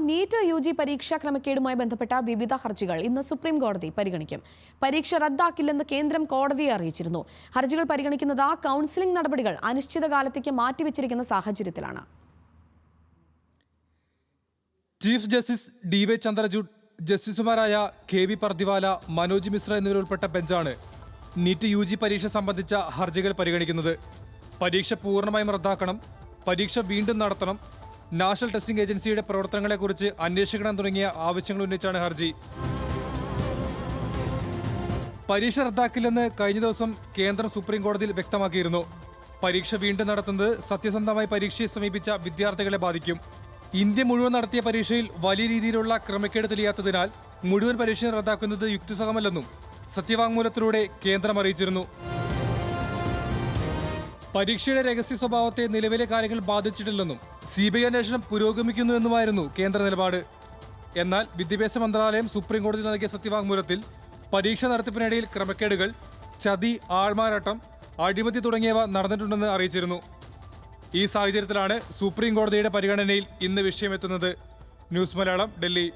NEET UG പരീക്ഷാ ക്രമക്കേടുമായി ബന്ധപ്പെട്ട വിവിധ ഹർജികൾ ഇന്ന് സുപ്രീം കോടതി പരിഗണിക്കും. പരീക്ഷ റദ്ദാക്കില്ലെന്ന് കേന്ദ്രം കോടതിയെ അറിയിച്ചിരുന്നു. ഹർജികൾ പരിഗണിക്കുന്നത് കൗൺസിലിംഗ് നടപടികൾ അനിശ്ചിതകാലത്തേക്ക് മാറ്റിവെച്ചിരിക്കുന്ന സാഹചര്യത്തിലാണ്. ചീഫ് ജസ്റ്റിസ് DY ചന്ദ്രചൂഡ്, ജസ്റ്റിസുമാരായ KV പർദിവാല, മനോജ് മിശ്ര എന്നിവരുൾപ്പെട്ട ബെഞ്ചാണ് നീറ്റ് UG പരീക്ഷ സംബന്ധിച്ച ഹർജികൾ പരിഗണിക്കുന്നത്. പരീക്ഷ പൂർണ്ണമായും റദ്ദാക്കണം, പരീക്ഷ വീണ്ടും നടത്തണം, നാഷണൽ ടെസ്റ്റിംഗ് ഏജൻസിയുടെ പ്രവർത്തനങ്ങളെക്കുറിച്ച് അന്വേഷിക്കണം തുടങ്ങിയ ആവശ്യങ്ങൾ ഉന്നയിച്ചാണ് ഹർജി. പരീക്ഷ റദ്ദാക്കില്ലെന്ന് കഴിഞ്ഞ ദിവസം കേന്ദ്രം സുപ്രീം കോടതിയിൽ വ്യക്തമാക്കിയിരുന്നു. പരീക്ഷ വീണ്ടും നടത്തുന്നത് സത്യസന്ധമായി പരീക്ഷയെ സമീപിച്ച വിദ്യാർത്ഥികളെ ബാധിക്കും. ഇന്ത്യ മുഴുവൻ നടത്തിയ പരീക്ഷയിൽ വലിയ രീതിയിലുള്ള ക്രമക്കേട് തെളിയാത്തതിനാൽ മുഴുവൻ പരീക്ഷയും റദ്ദാക്കുന്നത് യുക്തിസഹമല്ലെന്നും സത്യവാങ്മൂലത്തിലൂടെ കേന്ദ്രം അറിയിച്ചിരുന്നു. പരീക്ഷയുടെ രഹസ്യ സ്വഭാവത്തെ നിലവിലെ കാര്യങ്ങൾ ബാധിച്ചിട്ടില്ലെന്നും CBI അന്വേഷണം പുരോഗമിക്കുന്നുവെന്നുമായിരുന്നു കേന്ദ്ര നിലപാട്. എന്നാൽ വിദ്യാഭ്യാസ മന്ത്രാലയം സുപ്രീം കോടതി നൽകിയ സത്യവാങ്മൂലത്തിൽ പരീക്ഷ നടത്തിപ്പിനിടയിൽ ക്രമക്കേടുകൾ, ചതി, ആൾമാറാട്ടം, അഴിമതി തുടങ്ങിയവ നടന്നിട്ടുണ്ടെന്ന് അറിയിച്ചിരുന്നു. ഈ സാഹചര്യത്തിലാണ് സുപ്രീം കോടതിയുടെ പരിഗണനയിൽ ഇന്ന് വിഷയമെത്തുന്നത്. ന്യൂസ് മലയാളം, ഡൽഹി.